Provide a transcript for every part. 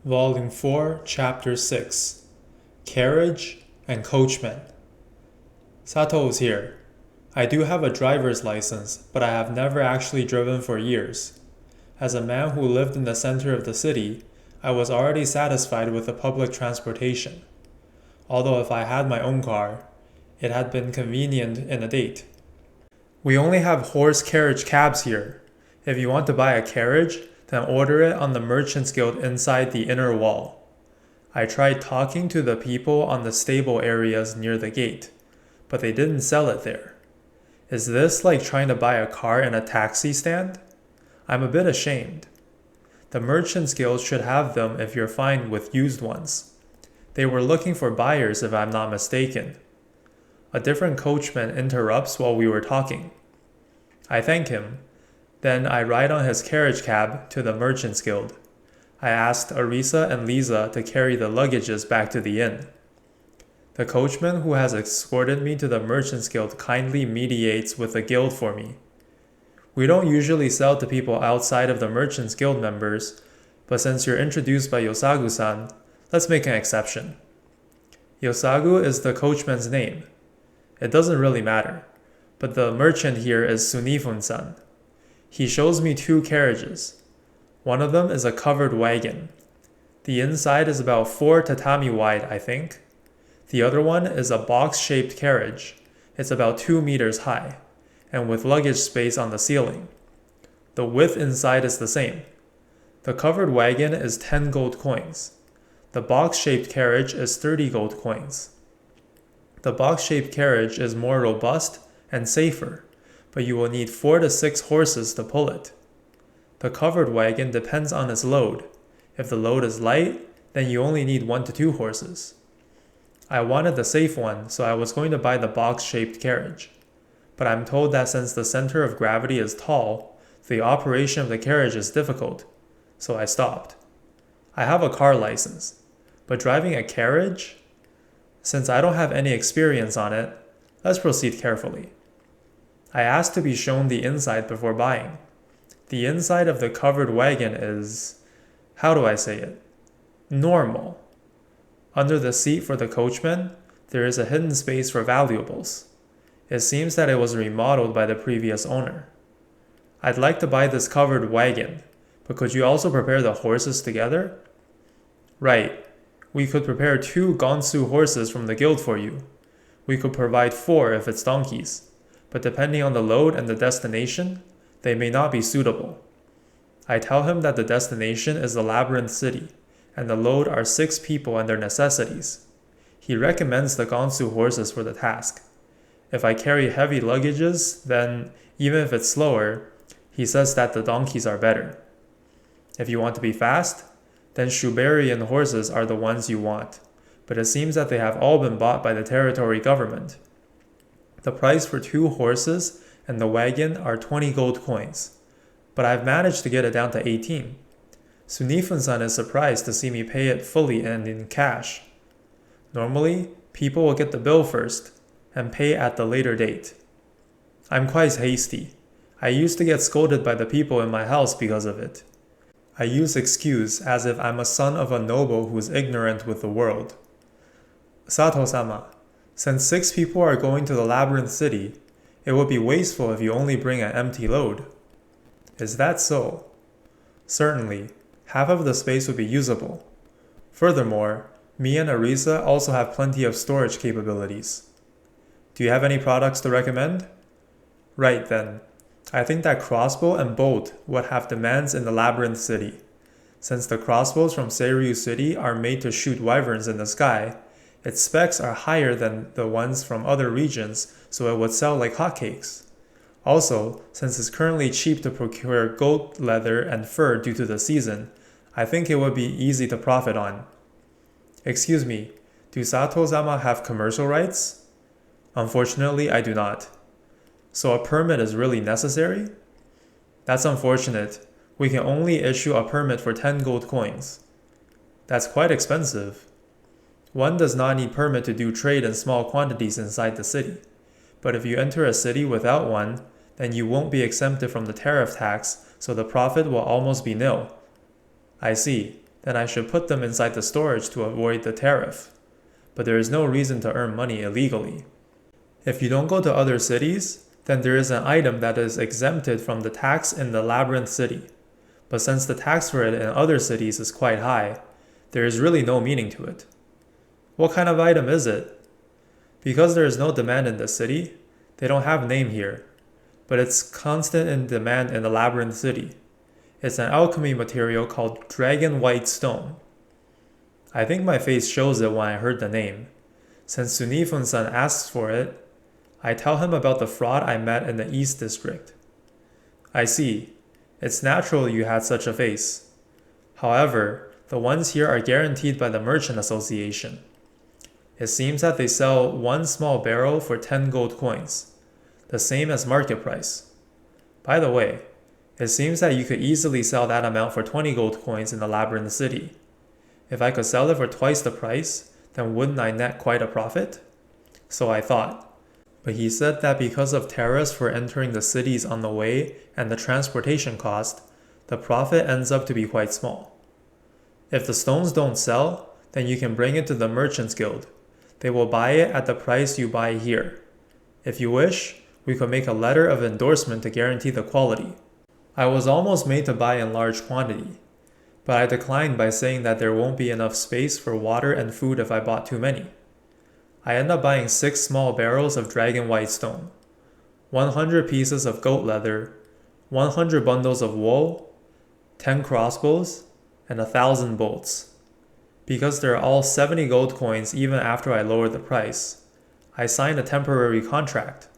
Volume 4, Chapter 6 Carriage and Coachman. Sato is here. I do have a driver's license, but I have never actually driven for years. As a man who lived in the center of the city, I was already satisfied with the public transportation. Although if I had my own car, it had been convenient in a date. We only have horse carriage cabs here. If you want to buy a carriage, then order it on the Merchants Guild inside the inner wall. I tried talking to the people on the stable areas near the gate, but they didn't sell it there. Is this like trying to buy a car in a taxi stand? I'm a bit ashamed. The Merchants Guild should have them if you're fine with used ones. They were looking for buyers if I'm not mistaken. A different coachman interrupts while we were talking. I thank him. Then I ride on his carriage cab to the Merchants Guild. I asked Arisa and Lisa to carry the luggages back to the inn. The coachman who has escorted me to the Merchants Guild kindly mediates with the guild for me. We don't usually sell to people outside of the Merchants Guild members, but since you're introduced by Yosagu-san, let's make an exception. Yosagu is the coachman's name. It doesn't really matter, but the merchant here is Sunifun-san. He shows me two carriages. One of them is a covered wagon. The inside is about 4 tatami wide, I think. The other one is a box-shaped carriage. It's about 2 meters high, and with luggage space on the ceiling. The width inside is the same. The covered wagon is 10 gold coins. The box-shaped carriage is 30 gold coins. The box-shaped carriage is more robust and safer, but you will need 4 to 6 horses to pull it. The covered wagon depends on its load. If the load is light, then you only need 1 to 2 horses. I wanted the safe one, so I was going to buy the box-shaped carriage. But I'm told that since the center of gravity is tall, the operation of the carriage is difficult, so I stopped. I have a car license, but driving a carriage? Since I don't have any experience on it, let's proceed carefully. I asked to be shown the inside before buying. The inside of the covered wagon is, how do I say it? Normal. Under the seat for the coachman, there is a hidden space for valuables. It seems that it was remodeled by the previous owner. I'd like to buy this covered wagon, but could you also prepare the horses together? Right. We could prepare 2 Gonsu horses from the guild for you. We could provide 4 if it's donkeys, but depending on the load and the destination, they may not be suitable. I tell him that the destination is the Labyrinth City, and the load are 6 people and their necessities. He recommends the Gonsu horses for the task. If I carry heavy luggages, then, even if it's slower, he says that the donkeys are better. If you want to be fast, then Shuberian horses are the ones you want, but it seems that they have all been bought by the territory government. The price for 2 horses and the wagon are 20 gold coins, but I've managed to get it down to 18. Sunifun-san is surprised to see me pay it fully and in cash. Normally, people will get the bill first and pay at the later date. I'm quite hasty. I used to get scolded by the people in my house because of it. I use excuse as if I'm a son of a noble who is ignorant with the world. Sato-sama, since 6 people are going to the Labyrinth City, it would be wasteful if you only bring an empty load. Is that so? Certainly, half of the space would be usable. Furthermore, me and Arisa also have plenty of storage capabilities. Do you have any products to recommend? Right then. I think that crossbow and bolt would have demands in the Labyrinth City. Since the crossbows from Seiryu City are made to shoot wyverns in the sky, its specs are higher than the ones from other regions, so it would sell like hotcakes. Also, since it's currently cheap to procure goat leather and fur due to the season, I think it would be easy to profit on. Excuse me, do Sato-sama have commercial rights? Unfortunately, I do not. So a permit is really necessary? That's unfortunate. We can only issue a permit for 10 gold coins. That's quite expensive. One does not need permit to do trade in small quantities inside the city. But if you enter a city without one, then you won't be exempted from the tariff tax, so the profit will almost be nil. I see. then I should put them inside the storage to avoid the tariff. But there is no reason to earn money illegally. If you don't go to other cities, then there is an item that is exempted from the tax in the Labyrinth City. But since the tax for it in other cities is quite high, there is really no meaning to it. What kind of item is it? Because there is no demand in the city, they don't have a name here, but it's constant in demand in the Labyrinth City. It's an alchemy material called Dragon White Stone. I think my face shows it when I heard the name. Since Sunifun-san asks for it, I tell him about the fraud I met in the East District. I see. It's natural you had such a face. However, the ones here are guaranteed by the Merchant Association. It seems that they sell one small barrel for 10 gold coins, the same as market price. By the way, it seems that you could easily sell that amount for 20 gold coins in the Labyrinth City. If I could sell it for twice the price, then wouldn't I net quite a profit? So I thought. But he said that because of tariffs for entering the cities on the way and the transportation cost, the profit ends up to be quite small. If the stones don't sell, then you can bring it to the Merchants Guild. They will buy it at the price you buy here. If you wish, we could make a letter of endorsement to guarantee the quality. I was almost made to buy in large quantity, but I declined by saying that there won't be enough space for water and food if I bought too many. I ended up buying 6 small barrels of Dragon White Stone, 100 pieces of goat leather, 100 bundles of wool, 10 crossbows, and 1,000 bolts. Because they're all 70 gold coins even after I lowered the price, I signed a temporary contract,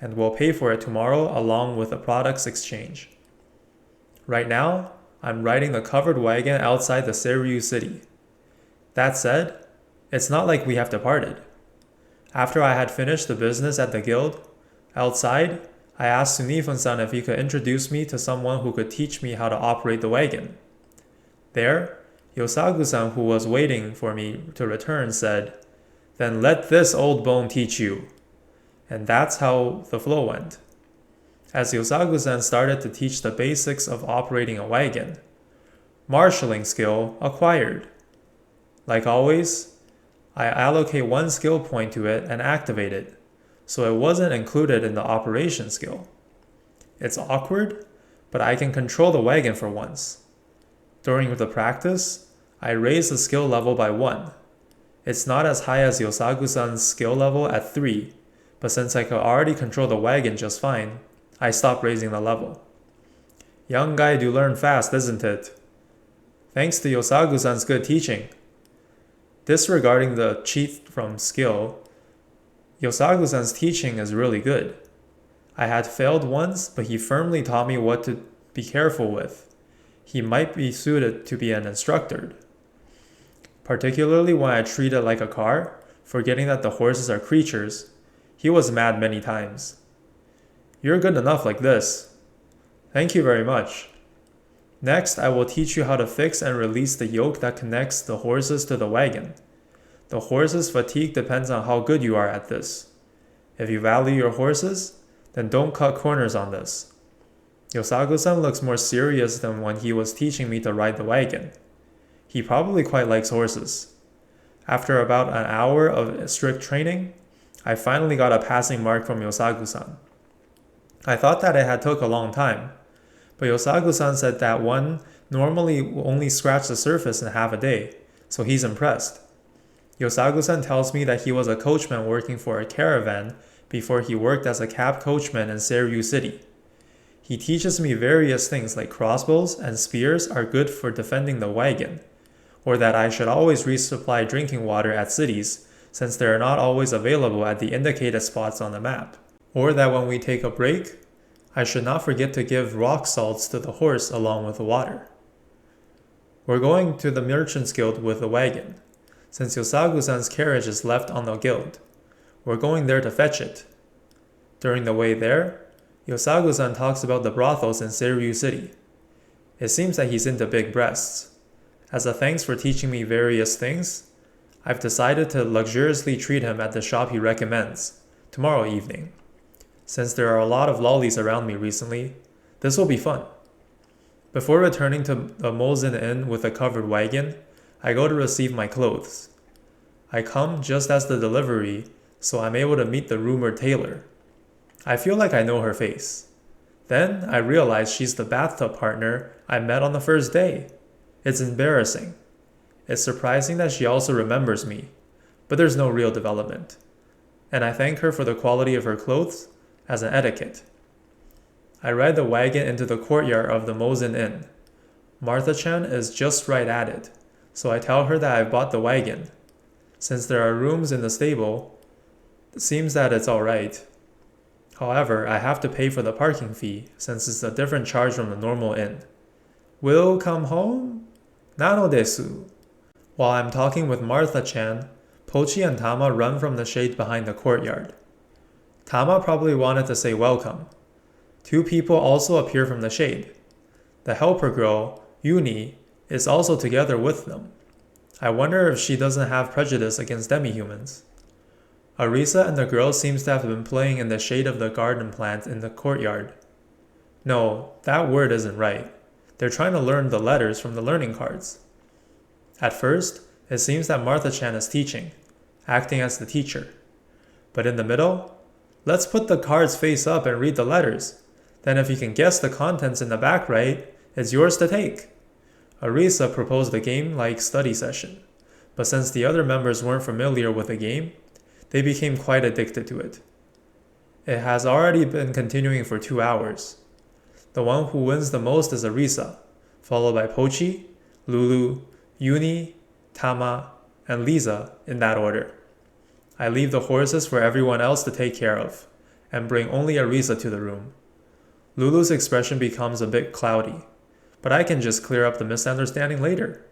and will pay for it tomorrow along with the products exchange. Right now, I'm riding the covered wagon outside the Seiryu city. That said, it's not like we have departed. After I had finished the business at the guild, outside, I asked Sunifun-san if he could introduce me to someone who could teach me how to operate the wagon. There, Yosagu-san, who was waiting for me to return, said, "Then let this old bone teach you." And that's how the flow went. As Yosagu-san started to teach the basics of operating a wagon, marshalling skill acquired. Like always, I allocate 1 skill point to it and activate it, so it wasn't included in the operation skill. It's awkward, but I can control the wagon for once. During the practice, I raised the skill level by 1. It's not as high as Yosagu-san's skill level at 3, but since I could already control the wagon just fine, I stopped raising the level. Young guy do learn fast, isn't it? Thanks to Yosagu-san's good teaching. Disregarding the cheat from skill, Yosagu-san's teaching is really good. I had failed once, but he firmly taught me what to be careful with. He might be suited to be an instructor. Particularly when I treat it like a car, forgetting that the horses are creatures, he was mad many times. You're good enough like this. Thank you very much. Next, I will teach you how to fix and release the yoke that connects the horses to the wagon. The horse's fatigue depends on how good you are at this. If you value your horses, then don't cut corners on this. Yosagu-san looks more serious than when he was teaching me to ride the wagon. He probably quite likes horses. After about an hour of strict training, I finally got a passing mark from Yosagu-san. I thought that it had took a long time, but Yosagu-san said that one normally only scratched the surface in half a day, so he's impressed. Yosagu-san tells me that he was a coachman working for a caravan before he worked as a cab coachman in Seiryu City. He teaches me various things like crossbows and spears are good for defending the wagon, or that I should always resupply drinking water at cities since they are not always available at the indicated spots on the map. Or that when we take a break, I should not forget to give rock salts to the horse along with the water. We're going to the Merchants Guild with the wagon, since Yosagu-san's carriage is left on the guild. We're going there to fetch it. During the way there, Yosagu-san talks about the brothels in Seiryu City. It seems that he's into big breasts. As a thanks for teaching me various things, I've decided to luxuriously treat him at the shop he recommends, tomorrow evening. Since there are a lot of lollies around me recently, this will be fun. Before returning to the Mosen Inn with a covered wagon, I go to receive my clothes. I come just as the delivery, so I'm able to meet the rumored tailor. I feel like I know her face. Then I realize she's the bathtub partner I met on the first day. It's embarrassing. It's surprising that she also remembers me, but there's no real development. And I thank her for the quality of her clothes as an etiquette. I ride the wagon into the courtyard of the Mosen Inn. Martha-chan is just right at it, so I tell her that I've bought the wagon. Since there are rooms in the stable, it seems that it's alright. However, I have to pay for the parking fee since it's a different charge from the normal inn. Will come home? Nano desu. While I'm talking with Martha-chan, Pochi and Tama run from the shade behind the courtyard. Tama probably wanted to say welcome. Two people also appear from the shade. The helper girl, Yuni, is also together with them. I wonder if she doesn't have prejudice against demi-humans. Arisa and the girl seems to have been playing in the shade of the garden plant in the courtyard. No, that word isn't right. They're trying to learn the letters from the learning cards. At first, it seems that Martha-chan is teaching, acting as the teacher. But in the middle, let's put the cards face up and read the letters. Then if you can guess the contents in the back right, it's yours to take. Arisa proposed a game-like study session, but since the other members weren't familiar with the game, they became quite addicted to it. It has already been continuing for 2 hours. The one who wins the most is Arisa, followed by Pochi, Lulu, Yuni, Tama, and Lisa in that order. I leave the horses for everyone else to take care of, and bring only Arisa to the room. Lulu's expression becomes a bit cloudy, but I can just clear up the misunderstanding later.